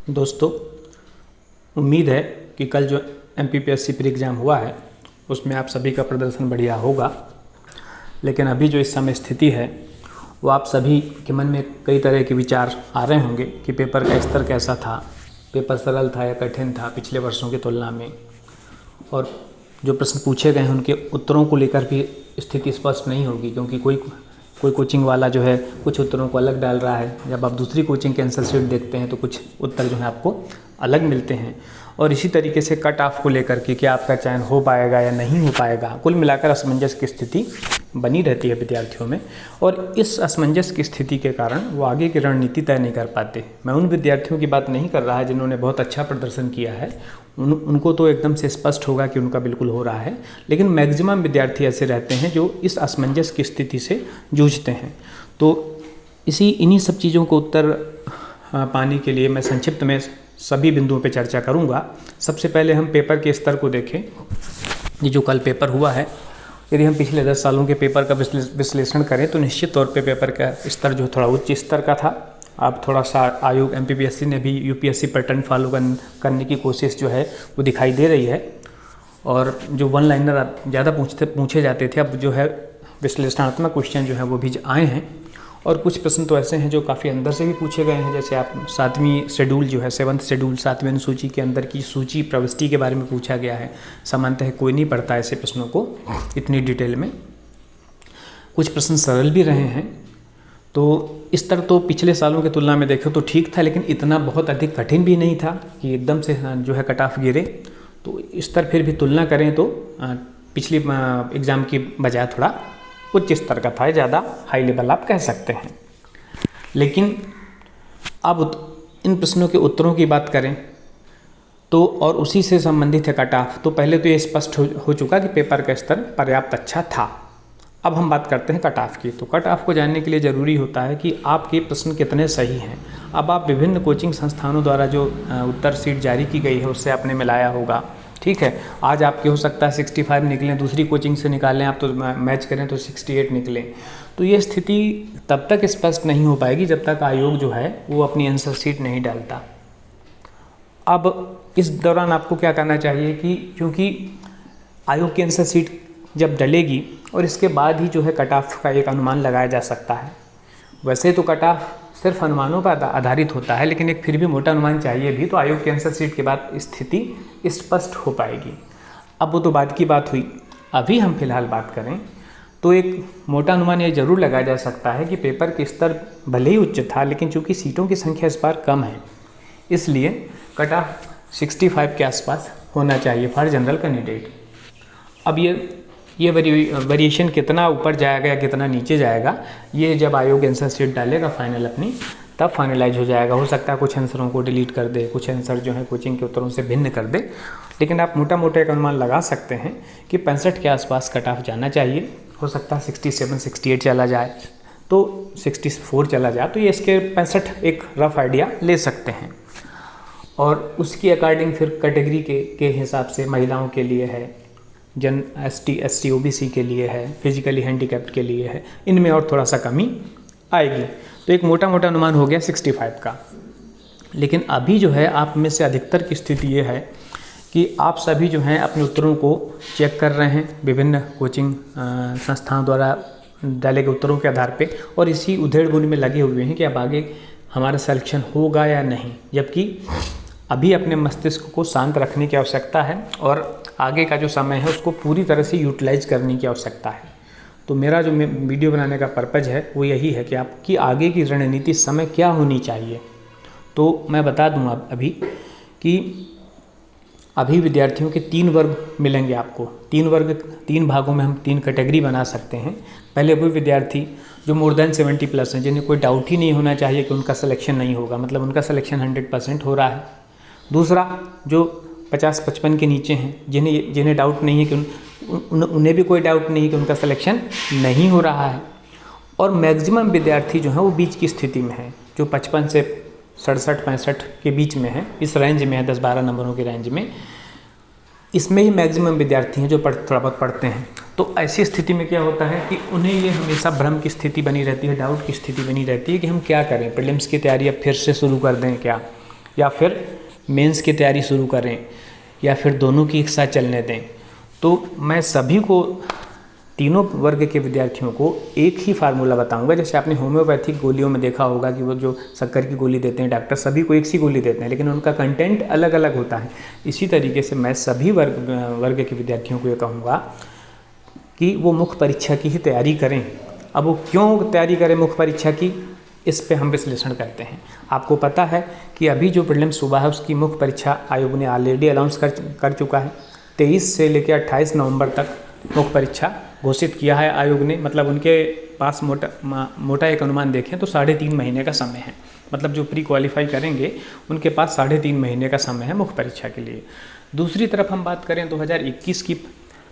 दोस्तों, उम्मीद है कि कल जो एमपीपीएससी प्री एग्ज़ाम हुआ है उसमें आप सभी का प्रदर्शन बढ़िया होगा। लेकिन अभी जो इस समय स्थिति है वो आप सभी के मन में कई तरह के विचार आ रहे होंगे कि पेपर का स्तर कैसा था, पेपर सरल था या कठिन था पिछले वर्षों की तुलना में, और जो प्रश्न पूछे गए हैं उनके उत्तरों को लेकर भी स्थिति स्पष्ट नहीं होगी, क्योंकि कोई कोचिंग वाला जो है कुछ उत्तरों को अलग डाल रहा है। जब आप दूसरी कोचिंग के आंसर शीट देखते हैं तो कुछ उत्तर जो है आपको अलग मिलते हैं। और इसी तरीके से कट ऑफ को लेकर के क्या आपका चयन हो पाएगा या नहीं हो पाएगा, कुल मिलाकर असमंजस की स्थिति बनी रहती है विद्यार्थियों में। और इस असमंजस की स्थिति के कारण वो आगे की रणनीति तय नहीं कर पाते। मैं उन विद्यार्थियों की बात नहीं कर रहा जिन्होंने बहुत अच्छा प्रदर्शन किया है, उनको तो एकदम से स्पष्ट होगा कि उनका बिल्कुल हो रहा है, लेकिन मैक्सिमम विद्यार्थी ऐसे रहते हैं जो इस असमंजस की स्थिति से जूझते हैं। तो इन्हीं सब चीज़ों को उत्तर पाने के लिए मैं संक्षिप्त में सभी बिंदुओं पर चर्चा करूँगा। सबसे पहले हम पेपर के स्तर को देखें। ये जो कल पेपर हुआ है, यदि हम पिछले 10 सालों के पेपर का विश्लेषण करें तो निश्चित तौर पे पेपर का स्तर जो थोड़ा उच्च स्तर का था। अब थोड़ा सा आयोग एमपीपीएससी ने भी यूपीएससी पैटर्न फॉलो करने की कोशिश जो है वो दिखाई दे रही है, और जो वन लाइनर ज़्यादा पूछे जाते थे अब जो है विश्लेषणात्मक क्वेश्चन जो है वो भी आए हैं। और कुछ प्रश्न तो ऐसे हैं जो काफ़ी अंदर से भी पूछे गए हैं। जैसे आप 7वीं शेड्यूल जो है 7th शेड्यूल 7वीं अनुसूची के अंदर की सूची प्रविष्टि के बारे में पूछा गया है। सामान्यतः कोई नहीं पढ़ता ऐसे प्रश्नों को इतनी डिटेल में। कुछ प्रश्न सरल भी रहे हैं। तो स्तर तो पिछले सालों की तुलना में देखें तो ठीक था, लेकिन इतना बहुत अधिक कठिन भी नहीं था कि एकदम से जो है कट ऑफ गिरे। तो स्तर फिर भी तुलना करें तो पिछली एग्ज़ाम की बजाय थोड़ा उच्च स्तर का था, ज़्यादा हाई लेवल आप कह सकते हैं। लेकिन अब इन प्रश्नों के उत्तरों की बात करें तो, और उसी से संबंधित है कट ऑफ, तो पहले तो ये स्पष्ट हो चुका कि पेपर का स्तर पर्याप्त अच्छा था। अब हम बात करते हैं कट ऑफ की। तो कट ऑफ को जानने के लिए ज़रूरी होता है कि आपके प्रश्न कितने सही हैं। अब आप विभिन्न कोचिंग संस्थानों द्वारा जो उत्तर शीट जारी की गई है उससे आपने मिलाया होगा, ठीक है। आज आपके हो सकता है 65 निकलें, दूसरी कोचिंग से निकालें आप तो मैच करें तो 68 निकलें। तो ये स्थिति तब तक स्पष्ट नहीं हो पाएगी जब तक आयोग जो है वो अपनी आंसर शीट नहीं डालता। अब इस दौरान आपको क्या करना चाहिए कि क्योंकि आयोग की आंसर शीट जब डलेगी और इसके बाद ही जो है कट ऑफ का एक अनुमान लगाया जा सकता है। वैसे तो कट ऑफ सिर्फ अनुमानों पर आधारित होता है, लेकिन एक फिर भी मोटा अनुमान चाहिए भी, तो आयोग के आंसर शीट के बाद स्थिति स्पष्ट हो पाएगी। अब वो तो बाद की बात हुई। अभी हम फिलहाल बात करें तो एक मोटा अनुमान ये जरूर लगाया जा सकता है कि पेपर के स्तर भले ही उच्च था, लेकिन चूंकि सीटों की संख्या इस बार कम है, इसलिए कट ऑफ 65 के आसपास होना चाहिए फॉर जनरल कैंडिडेट। अब ये वेरिएशन कितना ऊपर जाएगा या कितना नीचे जाएगा, ये जब आयोग आंसर शीट डालेगा फाइनल अपनी, तब फाइनलाइज हो जाएगा। हो सकता है कुछ आंसरों को डिलीट कर दे, कुछ आंसर जो है कोचिंग के उत्तरों से भिन्न कर दे, लेकिन आप मोटा मोटा एक अनुमान लगा सकते हैं कि 65 के आसपास कट ऑफ जाना चाहिए। हो सकता है 67 68 चला जाए, तो 64 चला जाए, तो ये इसके 65 एक रफ आइडिया ले सकते हैं। और उसकी अकॉर्डिंग फिर कैटेगरी के हिसाब से महिलाओं के लिए है, ST SC OBC के लिए है, फिजिकली हैंडीकैप्ड के लिए है, इनमें और थोड़ा सा कमी आएगी। तो एक मोटा मोटा अनुमान हो गया 65 का। लेकिन अभी जो है आप में से अधिकतर की स्थिति ये है कि आप सभी जो हैं अपने उत्तरों को चेक कर रहे हैं विभिन्न कोचिंग संस्थाओं द्वारा डाले गए उत्तरों के आधार पे, और इसी उधेड़-बुन में लगे हुए हैं कि अब आगे हमारा सिलेक्शन होगा या नहीं। जबकि अभी अपने मस्तिष्क को शांत रखने की आवश्यकता है और आगे का जो समय है उसको पूरी तरह से यूटिलाइज करने की आवश्यकता है। तो मेरा जो वीडियो बनाने का पर्पज़ है वो यही है कि आपकी आगे की रणनीति समय क्या होनी चाहिए। तो मैं बता दूं अभी कि अभी विद्यार्थियों के 3 वर्ग मिलेंगे आपको। 3 भागों में हम 3 कैटेगरी बना सकते हैं। पहले वो विद्यार्थी जो मोर देन 70 प्लस हैं, जिन्हें कोई डाउट ही नहीं होना चाहिए कि उनका सिलेक्शन नहीं होगा, मतलब उनका सिलेक्शन 100% हो रहा है। दूसरा जो 50-55 के नीचे हैं, जिन्हें डाउट नहीं है कि उन्हें भी कोई डाउट नहीं है कि उनका सिलेक्शन नहीं हो रहा है। और मैक्सिमम विद्यार्थी जो हैं वो बीच की स्थिति में हैं, जो 55 से 67-65 के बीच में है, इस रेंज में है, 10-12 नंबरों की रेंज में। इसमें ही मैक्सिमम विद्यार्थी हैं जो थोड़ा बहुत पढ़ते हैं। तो ऐसी स्थिति में क्या होता है कि उन्हें ये हमेशा भ्रम की स्थिति बनी रहती है, डाउट की स्थिति बनी रहती है कि हम क्या करें, प्रीलिम्स की तैयारी अब फिर से शुरू कर दें क्या, या फिर मेंस की तैयारी शुरू करें, या फिर दोनों की एक साथ चलने दें। तो मैं सभी को, तीनों वर्ग के विद्यार्थियों को एक ही फार्मूला बताऊंगा। जैसे आपने होम्योपैथिक गोलियों में देखा होगा कि वो जो शक्कर की गोली देते हैं डॉक्टर, सभी को एक सी गोली देते हैं, लेकिन उनका कंटेंट अलग अलग होता है। इसी तरीके से मैं सभी वर्ग के विद्यार्थियों को ये कहूँगा कि वो मुख्य परीक्षा की ही तैयारी करें। अब वो क्यों तैयारी करें मुख्य परीक्षा की, इस पे हम विश्लेषण करते हैं। आपको पता है कि अभी जो प्रीलिम्स हुआ है उसकी मुख्य परीक्षा आयोग ने ऑलरेडी अनाउंस कर चुका है। 23 से लेकर 28 नवंबर तक मुख्य परीक्षा घोषित किया है आयोग ने। मतलब उनके पास मोटा एक अनुमान देखें तो 3.5 महीने का समय है। मतलब जो प्री क्वालिफाई करेंगे उनके पास 3.5 महीने का समय है मुख्य परीक्षा के लिए। दूसरी तरफ हम बात करें 2021 की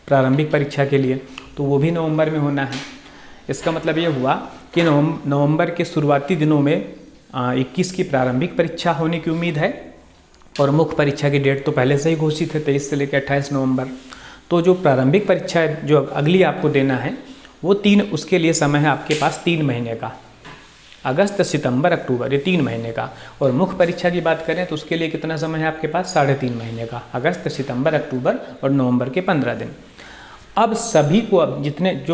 प्रारंभिक परीक्षा के लिए, तो वो भी नवंबर में होना है। इसका मतलब ये हुआ कि नवंबर के शुरुआती दिनों में 21 की प्रारंभिक परीक्षा होने की उम्मीद है, और मुख्य परीक्षा की डेट तो पहले से ही घोषित है 23 से लेकर 28 नवंबर। तो जो प्रारंभिक परीक्षा है जो अगली आपको देना है वो उसके लिए समय है आपके पास 3 महीने का, अगस्त सितंबर अक्टूबर, ये 3 महीने का। और मुख्य परीक्षा की बात करें तो उसके लिए कितना समय है आपके पास, 3.5 महीने का, अगस्त सितंबर अक्टूबर और नवंबर के 15 दिन। अब सभी को, अब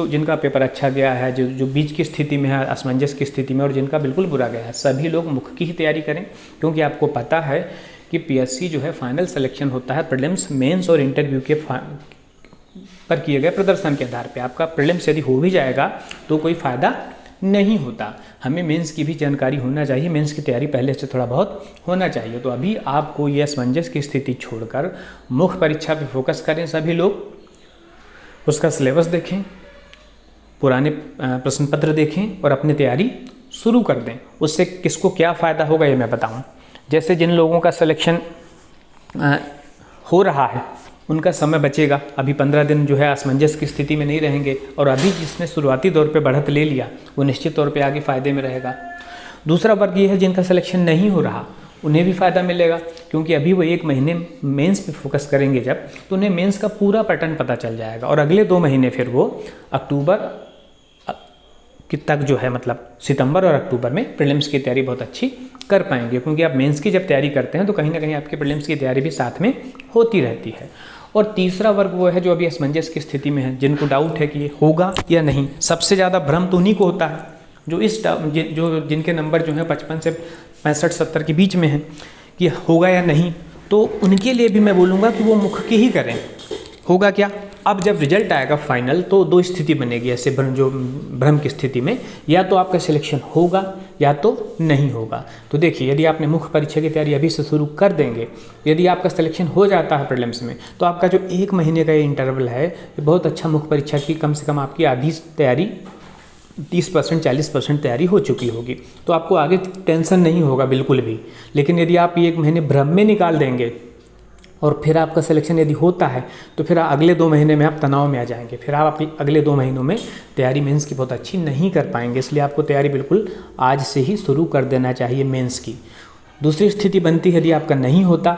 जिनका पेपर अच्छा गया है, जो बीच की स्थिति में है, असमंजस की स्थिति में, और जिनका बिल्कुल बुरा गया है, सभी लोग मुख्य की ही तैयारी करें। क्योंकि आपको पता है कि पीएससी जो है फाइनल सिलेक्शन होता है प्रीलिम्स, मेंस और इंटरव्यू के पर किए गए प्रदर्शन के आधार पे। आपका प्रीलिम्स यदि हो भी जाएगा तो कोई फ़ायदा नहीं होता। हमें मेंस की भी जानकारी होना चाहिए, मेंस की तैयारी पहले से थोड़ा बहुत होना चाहिए। तो अभी आपको ये असमंजस की स्थिति छोड़कर मुख्य परीक्षा पे फोकस करें सभी लोग। उसका सिलेबस देखें, पुराने प्रश्न पत्र देखें और अपनी तैयारी शुरू कर दें। उससे किसको क्या फ़ायदा होगा ये मैं बताऊं। जैसे जिन लोगों का सिलेक्शन हो रहा है उनका समय बचेगा, अभी 15 दिन जो है असमंजस की स्थिति में नहीं रहेंगे, और अभी जिसने शुरुआती दौर पे बढ़त ले लिया वो निश्चित तौर पे आगे फ़ायदे में रहेगा। दूसरा वर्ग ये है जिनका सिलेक्शन नहीं हो रहा, उन्हें भी फ़ायदा मिलेगा, क्योंकि अभी वो 1 महीने मेंस पे फोकस करेंगे जब, तो उन्हें मेंस का पूरा पैटर्न पता चल जाएगा। और अगले 2 महीने फिर वो अक्टूबर तक जो है, मतलब सितंबर और अक्टूबर में प्रीलिम्स की तैयारी बहुत अच्छी कर पाएंगे। क्योंकि आप मेंस की जब तैयारी करते हैं तो कहीं ना कहीं आपके प्रीलिम्स की तैयारी भी साथ में होती रहती है। और तीसरा वर्ग वो है जो अभी असमंजस की स्थिति में है, जिनको डाउट है कि ये होगा या नहीं। सबसे ज़्यादा भ्रम तो उन्हीं को होता है जो जिनके नंबर जो है 55 से 65-70 के बीच में हैं कि होगा या नहीं। तो उनके लिए भी मैं बोलूँगा कि वो मुख्य की ही करें। होगा क्या, अब जब रिजल्ट आएगा फाइनल तो 2 स्थिति बनेगी ऐसे भ्रम की स्थिति में, या तो आपका सिलेक्शन होगा या तो नहीं होगा। तो देखिए, यदि आपने मुख्य परीक्षा की तैयारी अभी से शुरू कर देंगे, यदि आपका सिलेक्शन हो जाता है प्रीलिम्स में, तो आपका जो 1 महीने का ये इंटरवल है ये बहुत अच्छा मुख्य परीक्षा की, कम से कम आपकी आधी तैयारी 30% 40% तैयारी हो चुकी होगी। तो आपको आगे टेंशन नहीं होगा बिल्कुल भी। लेकिन यदि आप 1 महीने भ्रम में निकाल देंगे और फिर आपका सिलेक्शन यदि होता है तो फिर अगले 2 महीने में आप तनाव में आ जाएंगे। फिर आप अगले 2 महीनों में तैयारी मेंस की बहुत अच्छी नहीं कर पाएंगे। इसलिए आपको तैयारी बिल्कुल आज से ही शुरू कर देना चाहिए मेंस की। दूसरी स्थिति बनती है यदि आपका नहीं होता,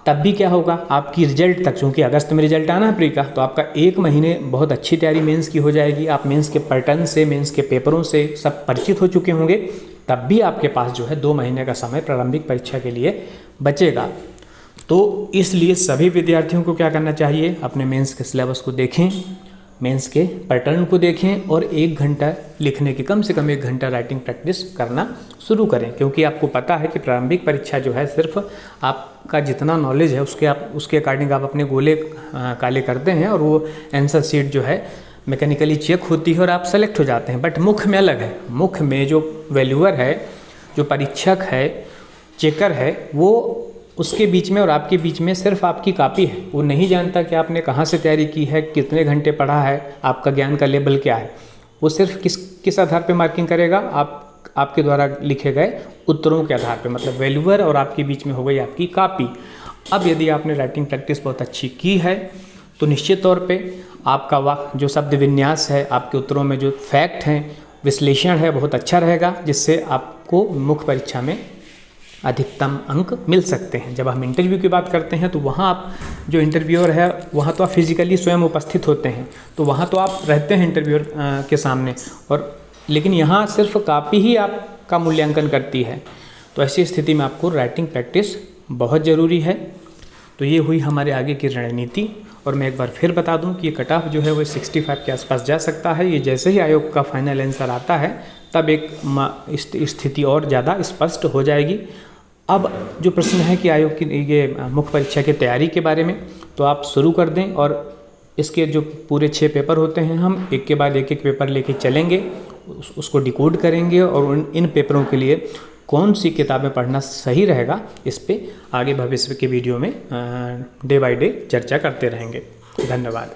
तब भी क्या होगा, आपकी रिजल्ट तक, चूँकि अगस्त में रिजल्ट आना है प्री का, तो आपका 1 महीने बहुत अच्छी तैयारी मेंस की हो जाएगी। आप मेंस के पैटर्न से, मेंस के पेपरों से सब परिचित हो चुके होंगे। तब भी आपके पास जो है 2 महीने का समय प्रारंभिक परीक्षा के लिए बचेगा। तो इसलिए सभी विद्यार्थियों को क्या करना चाहिए, अपने मेंस के सिलेबस को देखें, मेंस के पैटर्न को देखें और 1 घंटा लिखने की, कम से कम 1 घंटा राइटिंग प्रैक्टिस करना शुरू करें। क्योंकि आपको पता है कि प्रारंभिक परीक्षा जो है सिर्फ आपका जितना नॉलेज है उसके अकॉर्डिंग आप अपने गोले काले करते हैं, और वो आंसर शीट जो है मैकेनिकली चेक होती है और आप सेलेक्ट हो जाते हैं। बट मुख्य में अलग है। मुख्य में जो वैल्यूअर है, जो परीक्षक है, चेकर है, वो उसके बीच में और आपके बीच में सिर्फ आपकी कॉपी है। वो नहीं जानता कि आपने कहाँ से तैयारी की है, कितने घंटे पढ़ा है, आपका ज्ञान का लेवल क्या है। वो सिर्फ किस आधार पे मार्किंग करेगा, आपके द्वारा लिखे गए उत्तरों के आधार पे। मतलब वैल्यूअर और आपके बीच में हो गई आपकी कॉपी। अब यदि आपने राइटिंग प्रैक्टिस बहुत अच्छी की है तो निश्चित तौर पे आपका जो शब्द विन्यास है, आपके उत्तरों में जो फैक्ट हैं, विश्लेषण है, बहुत अच्छा रहेगा, जिससे आपको मुख्य परीक्षा में अधिकतम अंक मिल सकते हैं। जब हम इंटरव्यू की बात करते हैं तो वहाँ आप जो इंटरव्यूअर है वहाँ तो आप फिजिकली स्वयं उपस्थित होते हैं, तो वहाँ तो आप रहते हैं इंटरव्यूअर के सामने, और लेकिन यहाँ सिर्फ कॉपी ही आपका मूल्यांकन करती है। तो ऐसी स्थिति में आपको राइटिंग प्रैक्टिस बहुत ज़रूरी है। तो ये हुई हमारे आगे की रणनीति। और मैं एक बार फिर बता दूं कि ये कट ऑफ जो है वो 65 के आसपास जा सकता है। ये जैसे ही आयोग का फाइनल आंसर आता है तब एक स्थिति और ज़्यादा स्पष्ट हो जाएगी। अब जो प्रश्न है कि आयोग की ये मुख्य परीक्षा की तैयारी के बारे में, तो आप शुरू कर दें। और इसके जो पूरे 6 पेपर होते हैं, हम एक के बाद एक पेपर लेके चलेंगे, उसको डिकोड करेंगे और इन पेपरों के लिए कौन सी किताबें पढ़ना सही रहेगा, इस पे आगे भविष्य के वीडियो में डे बाय डे चर्चा करते रहेंगे। धन्यवाद।